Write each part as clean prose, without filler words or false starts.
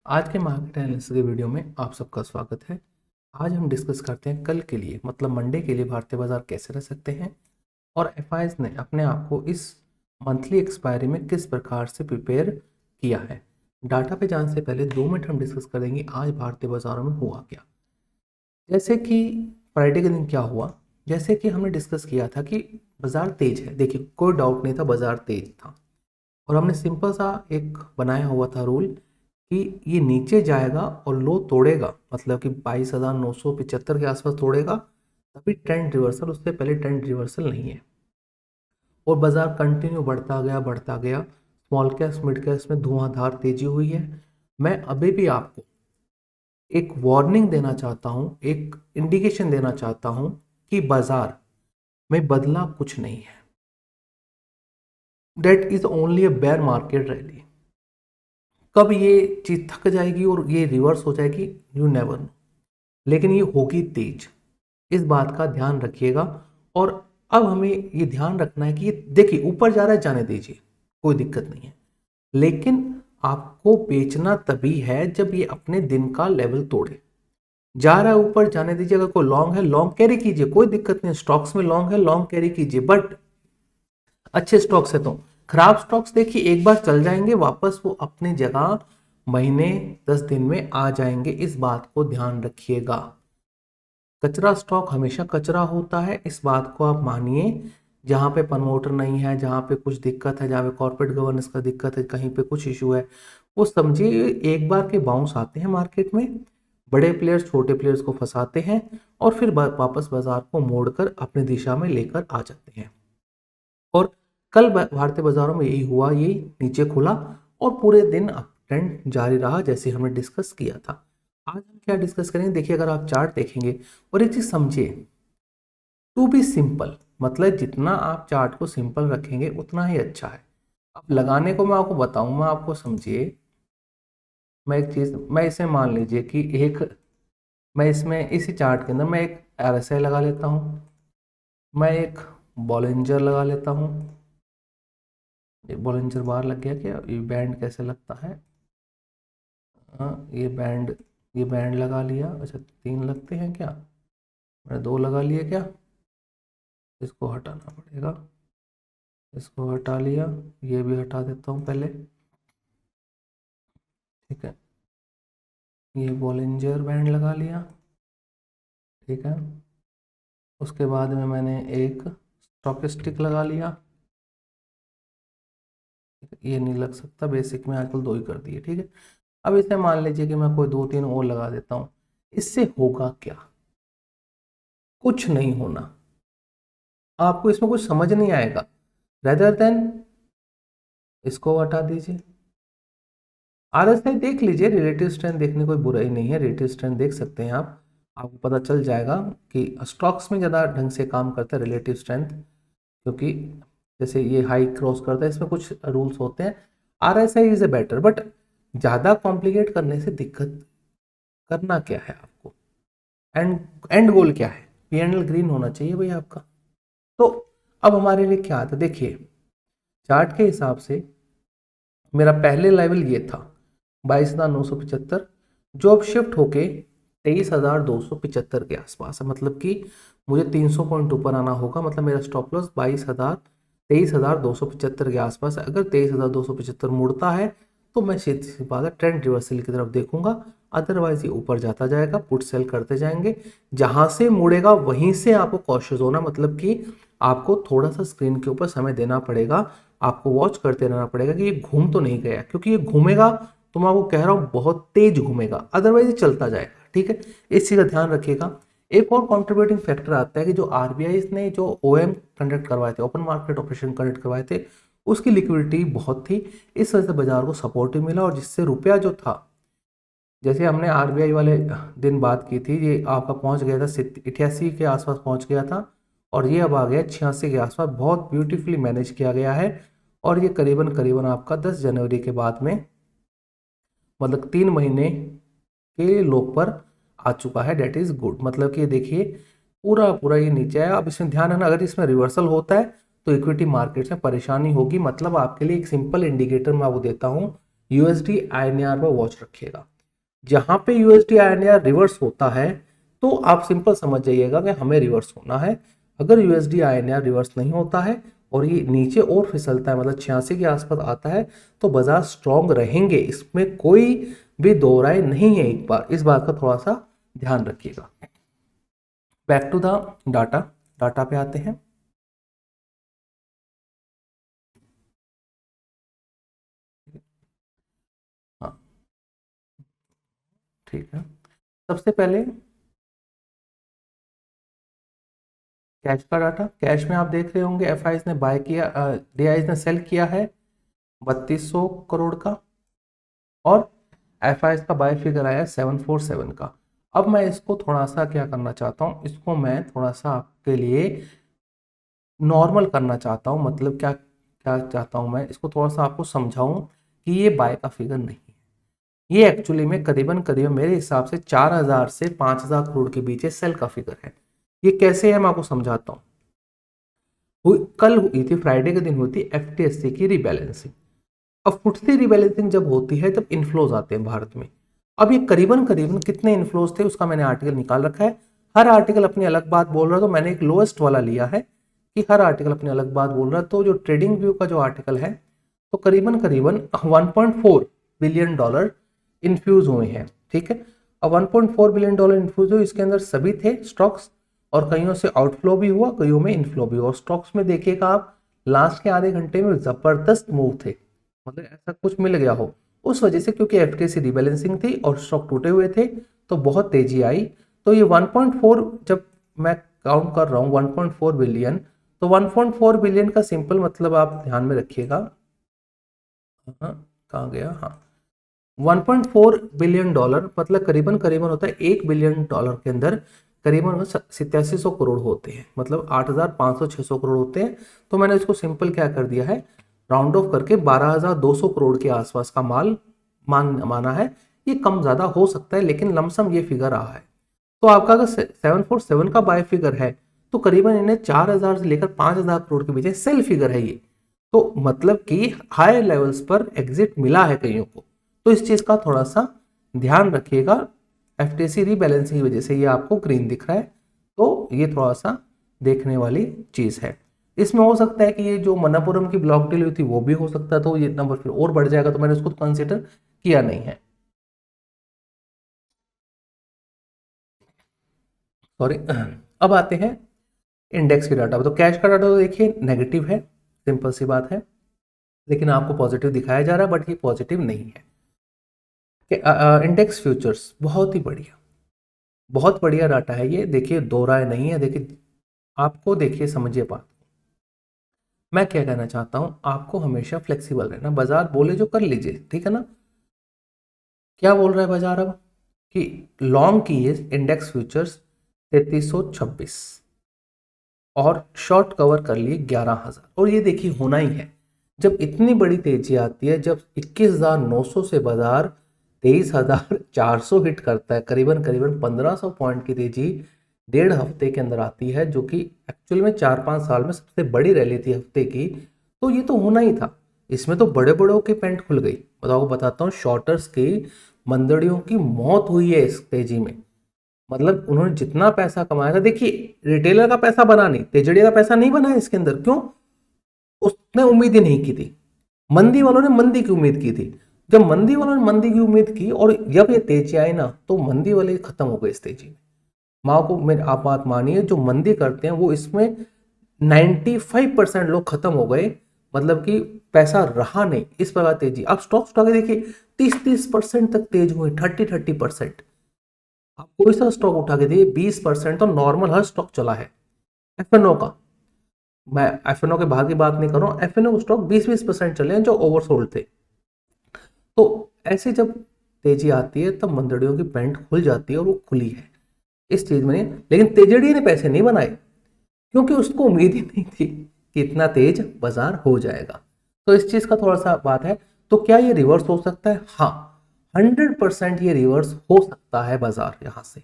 आज के market analysis के वीडियो में आप सबका स्वागत है। आज हम डिस्कस करते हैं कल के लिए मतलब मंडे के लिए भारतीय बाजार कैसे रह सकते हैं और एफआईज ने अपने आप को इस मंथली एक्सपायरी में किस प्रकार से प्रिपेयर किया है। डाटा पे जाने से पहले 2 मिनट हम डिस्कस करेंगे आज भारतीय बाजारों में हुआ क्या। जैसे कि फ्राइडे के दिन क्या हुआ, जैसे कि हमने डिस्कस किया था कि बाजार तेज है। देखिए कोई डाउट नहीं था, बाजार तेज था और हमने सिंपल सा एक बनाया हुआ था रूल कि ये नीचे जाएगा और लो तोड़ेगा, मतलब कि 22,975 के आसपास तोड़ेगा तभी ट्रेंड रिवर्सल, उससे पहले ट्रेंड रिवर्सल नहीं है। और बाजार कंटिन्यू बढ़ता गया। स्मॉल कैप्स मिड कैप्स में धुआंधार तेजी हुई है। मैं अभी भी आपको एक वार्निंग देना चाहता हूँ, एक इंडिकेशन देना चाहता हूँ कि बाजार में बदला कुछ नहीं है। That is only a bear market rally. कब ये चीज थक जाएगी और ये रिवर्स हो जाएगी, यू नेवर नो, लेकिन ये होगी तेज। इस बात का ध्यान रखिएगा। और अब हमें ये ध्यान रखना है कि ये देखिए ऊपर जा रहा है, जाने दीजिए, कोई दिक्कत नहीं है, लेकिन आपको बेचना तभी है जब ये अपने दिन का लेवल तोड़े। जा रहा है ऊपर, जाने दीजिए। अगर कोई लॉन्ग है लॉन्ग कैरी कीजिए, कोई दिक्कत नहीं। स्टॉक्स में लॉन्ग है लॉन्ग कैरी कीजिए, बट अच्छे स्टॉक्स है। तो खराब स्टॉक्स देखिए एक बार चल जाएंगे वापस, वो अपनी जगह महीने 10 दिन में आ जाएंगे। इस बात को ध्यान रखिएगा। कचरा स्टॉक हमेशा कचरा होता है, इस बात को आप मानिए। जहाँ पे प्रमोटर नहीं है, जहाँ पे कुछ दिक्कत है, जहाँ पे कॉर्पोरेट गवर्नेंस का दिक्कत है, कहीं पे कुछ इशू है, वो समझिए एक बार के बाउंस आते हैं मार्केट में। बड़े प्लेयर्स छोटे प्लेयर्स को फंसाते हैं और फिर वापस बाजार को मोड़कर अपनी दिशा में लेकर आ जाते हैं। और कल भारतीय बाजारों में यही हुआ, ये नीचे खुला और पूरे दिन अप ट्रेंड जारी रहा जैसे हमने डिस्कस किया था। आज हम क्या डिस्कस करेंगे, देखिए अगर आप चार्ट देखेंगे और एक चीज समझिए, टू बी सिंपल, मतलब जितना आप चार्ट को सिंपल रखेंगे उतना ही अच्छा है। अब लगाने को मैं आपको बताऊंगा, आपको समझिए। मैं एक चीज, मैं इसे मान लीजिए कि एक, मैं इसमें इसी चार्ट के अंदर मैं एक आरएसआई लगा लेता हूँ, मैं एक बॉलिंजर लगा लेता हूँ। ये बॉलिंजर बार लग गया क्या, ये बैंड कैसे लगता है। हाँ ये बैंड लगा लिया। अच्छा 3 लगते हैं क्या, मैंने 2 लगा लिए क्या। इसको हटाना पड़ेगा, इसको हटा लिया, ये भी हटा देता हूँ पहले। ठीक है, ये बॉलिंजर बैंड लगा लिया। ठीक है, उसके बाद में मैंने एक स्टॉक स्टिक लगा लिया। ये नहीं लग सकता, बेसिक में आजकल 2 ही कर दिए। ठीक है, अब इसे मान लीजिए कि मैं कोई 2-3 और लगा देता हूँ। इससे होगा क्या, कुछ नहीं होना। आपको इसमें कुछ समझ नहीं आएगा। रेदर देन इसको हटा दीजिए। आरएसआई देख लीजिए, रिलेटिव स्ट्रेंथ देखने कोई बुराई नहीं है, रिलेटिव स्ट्रेंथ देख सकते हैं आप। आपको पता चल जाएगा कि स्टॉक्स में ज़्यादा ढंग से काम करता है रिलेटिव स्ट्रेंथ, क्योंकि जैसे ये हाई क्रॉस करता है, इसमें कुछ रूल्स होते हैं। RSI is a better, but ज़्यादा कॉम्प्लिकेट करने से दिक्कत। करना क्या है आपको, एंड एंड गोल क्या है, पीएनएल ग्रीन होना चाहिए भाई आपका। तो अब हमारे लिए क्या आता है, देखिए चार्ट के हिसाब से मेरा पहले लेवल ये था 22,975, जो अब शिफ्ट होके 23,275 के आसपास है। मतलब कि मुझे 300 पॉइंट ऊपर आना होगा, मतलब मेरा स्टॉप लॉस 23,275 के आसपास है। अगर 23,275 मुड़ता है तो मैं सीधी सी बात है ट्रेंड रिवर्सल की तरफ देखूंगा, अदरवाइज ये ऊपर जाता जाएगा, पुट सेल करते जाएंगे। जहां से मुड़ेगा वहीं से आपको कॉशियस होना, मतलब कि आपको थोड़ा सा स्क्रीन के ऊपर समय देना पड़ेगा, आपको वॉच करते रहना पड़ेगा कि ये घूम तो नहीं गया, क्योंकि ये घूमेगा तो मैं आपको कह रहा हूँ बहुत तेज घूमेगा, अदरवाइज ये चलता जाएगा। ठीक है, इस चीज़ का ध्यान रखिएगा। एक और कंट्रीब्यूटिंग फैक्टर आता है कि जो आरबीआई ने जो ओएम कंडक्ट करवाए थे, ओपन मार्केट ऑपरेशन कंडक्ट करवाए थे, उसकी लिक्विडिटी बहुत थी। इस वजह से बाजार को सपोर्ट मिला और जिससे रुपया जो था, जैसे हमने आरबीआई वाले दिन बात की थी, ये आपका पहुंच गया था 88 के आसपास पहुंच गया था और ये अब आ गया 86 के आसपास। बहुत ब्यूटीफुली मैनेज किया गया है और ये करीबन करीबन आपका 10 जनवरी के बाद में, मतलब 3 महीने के लोग पर आ चुका है। डेट इज गुड, मतलब कि ये देखिए पूरा पूरा ये नीचे है। अब इसमें ध्यान रखना, अगर इसमें रिवर्सल होता है तो इक्विटी मार्केट में परेशानी होगी। मतलब आपके लिए एक सिंपल इंडिकेटर मैं वो देता हूँ, यूएसडी आईएनआर पर वॉच रखिएगा। जहां पे यूएसडी आईएनआर रिवर्स होता है तो आप सिंपल समझ जाइएगा कि हमें रिवर्स होना है। अगर यूएसडी आईएनआर रिवर्स नहीं होता है और ये नीचे और फिसलता है, मतलब 86 के आसपास आता है, तो बाजार स्ट्रांग रहेंगे, इसमें कोई भी दो राय नहीं है। एक बार इस बात का थोड़ा सा ध्यान रखिएगा। Back to the data, data पे आते हैं। हाँ ठीक है, सबसे पहले कैश का डाटा। कैश में आप देख रहे होंगे एफ ने बाय किया, डी ने सेल किया है 3200 करोड़ का, और एफ का बाय फिगर आया 747 का। अब मैं इसको थोड़ा सा क्या करना चाहता हूँ, इसको मैं थोड़ा सा आपके लिए नॉर्मल करना चाहता हूँ। मतलब क्या क्या चाहता हूँ मैं, इसको थोड़ा सा आपको समझाऊं कि ये बाय का फिगर नहीं है, ये एक्चुअली में करीबन करीबन मेरे हिसाब से 4000 से 5000 करोड़ के बीच सेल का फिगर है। ये कैसे है मैं आपको समझाता हूँ। कल हुई थी, फ्राइडे के दिन हुई थी एफटीएससी की रीबैलेंसिंग। अब फुटसी रीबैलेंसिंग जब होती है तब इन्फ्लोज आते हैं भारत में। अब ये करीबन करीबन कितने इन्फ्लोज थे उसका मैंने आर्टिकल निकाल रखा है। हर आर्टिकल अपनी अलग बात बोल रहा है, तो मैंने एक लोएस्ट वाला लिया है कि हर आर्टिकल अपनी अलग बात बोल रहा है। तो जो ट्रेडिंग व्यू का जो आर्टिकल है, तो करीबन करीबन 1.4 बिलियन डॉलर इन्फ्यूज हुए हैं। ठीक है, अब 1.4 बिलियन डॉलर इन्फ्यूज हुए, इसके अंदर सभी थे स्टॉक्स, और कईयों से आउटफ्लो भी हुआ, कईयों में इनफ्लो भी हुआ। स्टॉक्स में देखिएगा आप, लास्ट के आधे घंटे में जबरदस्त मूव थे, मतलब ऐसा कुछ मिल गया हो उस वजह से, क्योंकि एफटीसी रीबैलेंसिंग थी और स्टॉक टूटे हुए थे तो बहुत तेजी आई। तो ये 1.4 जब मैं काउंट कर रहा हूँ 1.4 बिलियन, तो 1.4 बिलियन का सिंपल मतलब आप ध्यान में रखिएगा। हाँ कहाँ गया, हाँ 1.4 बिलियन डॉलर मतलब करीबन करीबन होता है 1 बिलियन डॉलर के अंदर करीबन 8700 करोड़ होते हैं, मतलब 8500-600 करोड़ होते हैं। तो मैंने इसको सिंपल क्या कर दिया है, राउंड ऑफ करके 12200 करोड़ के आसपास का माल माना है। ये कम ज्यादा हो सकता है लेकिन लमसम ये फिगर रहा है। तो आपका अगर 747 का बाय फिगर है तो करीबन इन्हें 4000 से लेकर 5000 करोड़ के बीच सेल फिगर है ये। तो मतलब कि हाई लेवल्स पर एग्जिट मिला है कईयों को, तो इस चीज का थोड़ा सा ध्यान रखिएगा। एफटीसी रीबैलेंसिंग की वजह से ये आपको ग्रीन दिख रहा है, तो ये थोड़ा सा देखने वाली चीज है। इसमें हो सकता है कि ये जो मनापुरम की ब्लॉक डील हुई थी वो भी हो सकता है, तो ये नंबर फिर और बढ़ जाएगा, तो मैंने उसको कंसिडर किया नहीं है, सॉरी। अब आते हैं इंडेक्स की डाटा। तो कैश का डाटा तो देखिए नेगेटिव है, सिंपल सी बात है, लेकिन आपको पॉजिटिव दिखाया जा रहा है, बट ये पॉजिटिव नहीं है। इंडेक्स फ्यूचर्स बहुत ही बढ़िया, बहुत बढ़िया डाटा है ये। देखिए दो राय नहीं है, देखिए आपको, देखिए समझिए बात। मैं क्या कहना चाहता हूं, आपको हमेशा फ्लेक्सिबल रहना, बाजार बोले जो कर लीजिए, ठीक है ना। क्या बोल रहा है बाजार अब कि लॉन्ग की इंडेक्स फ्यूचर्स 3326 और शॉर्ट कवर कर लिए 11000, और ये देखिए होना ही है। जब इतनी बड़ी तेजी आती है, जब 21900 से बाजार 23400 हिट करता है, करीबन करीबन 1500 पॉइंट की तेजी डेढ़ हफ्ते के अंदर आती है, जो कि एक्चुअल में 4-5 साल में सबसे बड़ी रैली थी हफ्ते की, तो ये तो होना ही था। इसमें तो बड़े बड़ों की पेंट खुल गई। बताता हूँ, शॉर्टर्स की मंदड़ियों की मौत हुई है इस तेजी में। मतलब उन्होंने जितना पैसा कमाया था, देखिए रिटेलर का पैसा बना नहीं, तेजड़िया का पैसा नहीं बना है इसके अंदर। क्यों? उसने उम्मीद ही नहीं की थी, मंदी वालों ने मंदी की उम्मीद की थी। जब मंदी वालों ने मंदी की उम्मीद की और जब ये तेजी आई ना, तो मंदी वाले खत्म हो गए इस तेजी में। माँ को मेरी आप बात मानिए, जो मंदी करते हैं वो इसमें 95% लोग खत्म हो गए, मतलब कि पैसा रहा नहीं, इस प्रकार तेजी। आप स्टॉक देखिए 30-30% तक तेज हुए, 30-30%। आप कोई सा स्टॉक उठा के देखिए 20% तो नॉर्मल हर स्टॉक चला है। एफएनओ का, मैं एफएनओ के बाहर की बात नहीं कर रहा हूँ, एफएनओ स्टॉक 20-20% चले हैं जो ओवरसोल्ड थे। तो ऐसे जब तेजी आती है तब मंदड़ियों की पैंट खुल जाती है, और वो खुली है इस चीज में। लेकिन तेजड़िए ने पैसे नहीं बनाए, क्योंकि उसको उम्मीद ही नहीं थी कि इतना तेज बाजार हो जाएगा। तो इस चीज का थोड़ा सा बात है। तो क्या ये रिवर्स हो सकता है? हाँ, 100% ये रिवर्स हो सकता है बाजार यहाँ से।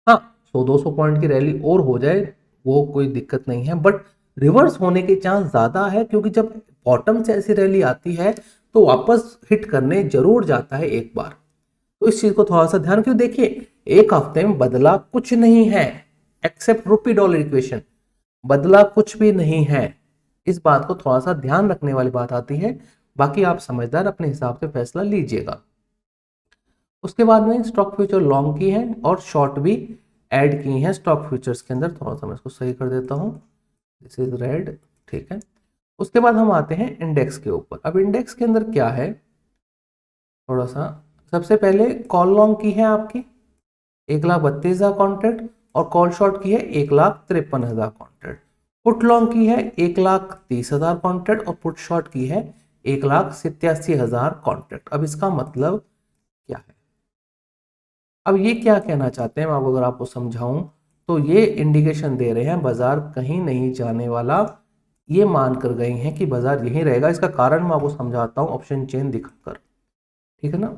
हाँ, 100-200 पॉइंट की रैली और हो जाए वो कोई दिक्कत नहीं है, बट रिवर्स होने के चांस ज्यादा है, क्योंकि जब बॉटम से ऐसी रैली आती है तो वापस हिट करने जरूर जाता है एक बार। तो तो इस चीज को थोड़ा सा ध्यान, क्यों देखिए एक हफ्ते में बदला कुछ नहीं है, एक्सेप्ट रुपी डॉलर इक्वेशन, बदला कुछ भी नहीं है। इस बात को थोड़ा सा ध्यान रखने वाली बात आती है, बाकी आप समझदार अपने हिसाब से फैसला लीजिएगा। उसके बाद में स्टॉक फ्यूचर लॉन्ग की है और शॉर्ट भी ऐड की हैं स्टॉक फ्यूचर्स के अंदर। थोड़ा सा मैं इसको सही कर देता हूँ, दिस इज रेड, ठीक है। उसके बाद हम आते हैं इंडेक्स के ऊपर। अब इंडेक्स के अंदर क्या है, थोड़ा सा सबसे पहले कॉल लॉन्ग की है आपकी 1,32,000 कॉन्ट्रैक्ट और कॉल शॉर्ट की है 1,53,000 कॉन्ट्रैक्ट। पुट लॉन्ग की है 1,30,000 कॉन्ट्रैक्ट और पुट शॉर्ट की है 1,87,000 कॉन्ट्रैक्ट। अब इसका मतलब क्या है, अब ये क्या कहना चाहते हैं, मैं अगर आपको समझाऊं तो ये इंडिकेशन दे रहे हैं बाजार कहीं नहीं जाने वाला, ये मान कर गए हैं कि बाजार यहीं रहेगा। इसका कारण मैं आपको समझाता हूं ऑप्शन चेन दिखाकर, ठीक है ना।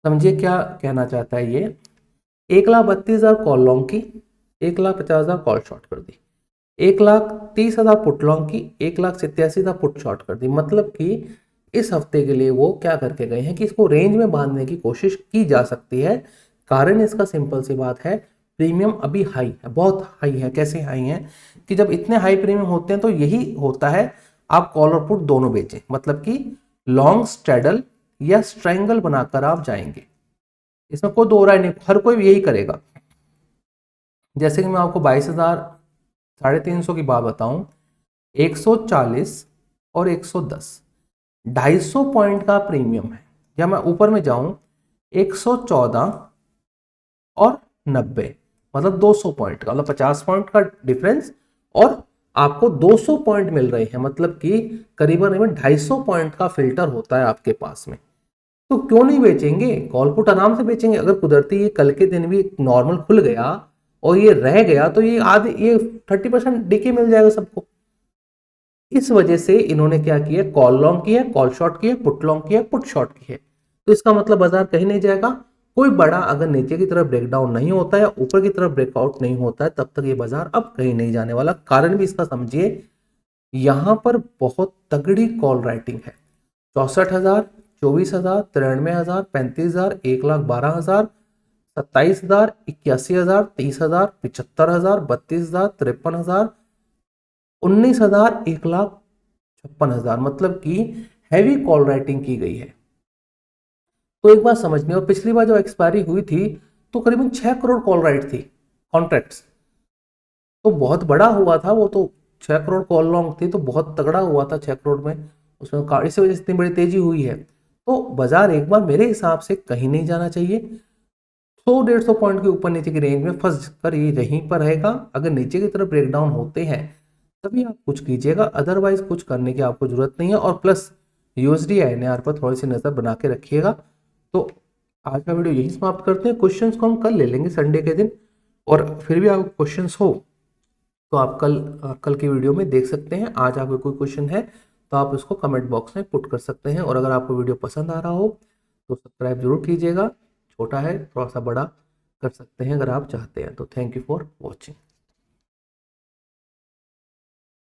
समझिए क्या कहना चाहता है ये, 1,32,000 कॉल लॉन्ग की, 1,50,000 कॉल शॉर्ट कर दी, 1,30,000 पुट लॉन्ग की, 1,87,000 पुट शॉर्ट कर दी। मतलब कि इस हफ्ते के लिए वो क्या करके गए हैं कि इसको रेंज में बांधने की कोशिश की जा सकती है। कारण इसका सिंपल सी बात है, प्रीमियम अभी हाई है, बहुत हाई है। कैसे हाई है कि जब इतने हाई प्रीमियम होते हैं तो यही होता है आप कॉल और पुट दोनों बेचें, मतलब कि लॉन्ग स्ट्रेडल या स्ट्रैंगल बनाकर आप जाएंगे, इसमें कोई दो राय नहीं, हर कोई यही करेगा। जैसे कि मैं आपको 22,000 350 की बात बताऊं, 140 और 110 250 पॉइंट का प्रीमियम है, या मैं ऊपर में जाऊं 114 और 90, मतलब 200 पॉइंट का, मतलब 50 पॉइंट का डिफरेंस, और आपको 200 पॉइंट मिल रहे हैं, मतलब कि करीबन 250 पॉइंट का फिल्टर होता है आपके पास में। तो क्यों नहीं बेचेंगे, कॉल पुट आराम से बेचेंगे। अगर कुदरती ये कल के दिन भी नॉर्मल खुल गया और ये रह गया तो ये आधे, ये 30% डीके मिल जाएगा सबको। इस वजह से इन्होंने क्या किया, कॉल लॉन्ग किया, कॉल शॉर्ट किया, पुट लॉन्ग किया, पुट शॉर्ट किया। तो इसका मतलब बाजार कहीं नहीं जाएगा। कोई बड़ा अगर नीचे की तरफ ब्रेकडाउन नहीं होता है, ऊपर की तरफ ब्रेकआउट नहीं होता है, तब तक ये बाजार अब कहीं नहीं जाने वाला। कारण भी इसका समझिए, यहां पर बहुत तगड़ी कॉल राइटिंग है। 64,000, 24,000, 93,000, 35,000, 1,12,000, 27,000, 81,000, 30,000, 75,000, 32,000, 53,000, 19,000, 1,56,000, मतलब कि हैवी कॉल राइटिंग की गई है। तो एक बात समझनी, और पिछली बार जब एक्सपायरी हुई थी तो करीबन 6 करोड़ कॉल राइट थी, कॉन्ट्रैक्ट्स, तो बहुत बड़ा हुआ था वो तो। 6 करोड़ कॉल लॉन्ग थी तो बहुत तगड़ा हुआ था 6 करोड़ में, उसमें इसी वजह से इतनी बड़ी तेजी हुई है। तो बाजार एक बार मेरे हिसाब से कहीं नहीं जाना चाहिए, 100-150 पॉइंट के ऊपर नीचे की रेंज में फंस कर ये यहीं पर रहेगा। अगर नीचे की तरफ ब्रेकडाउन होते हैं तभी आप कुछ कीजिएगा, अदरवाइज कुछ करने की आपको जरूरत नहीं है। और प्लस यूएसडी आईएनआर पर थोड़ी सी नजर बना के रखिएगा। तो आज का वीडियो यही समाप्त करते हैं। क्वेश्चंस को हम कल ले लेंगे संडे के दिन, और फिर भी आपको क्वेश्चंस हो तो आप कल की वीडियो में देख सकते हैं। आज आपको कोई क्वेश्चन है तो आप इसको कमेंट बॉक्स में पुट कर सकते हैं। और अगर आपको वीडियो पसंद आ रहा हो तो सब्सक्राइब जरूर कीजिएगा, छोटा है थोड़ा सा बड़ा कर सकते हैं अगर आप चाहते हैं तो। Thank you for watching.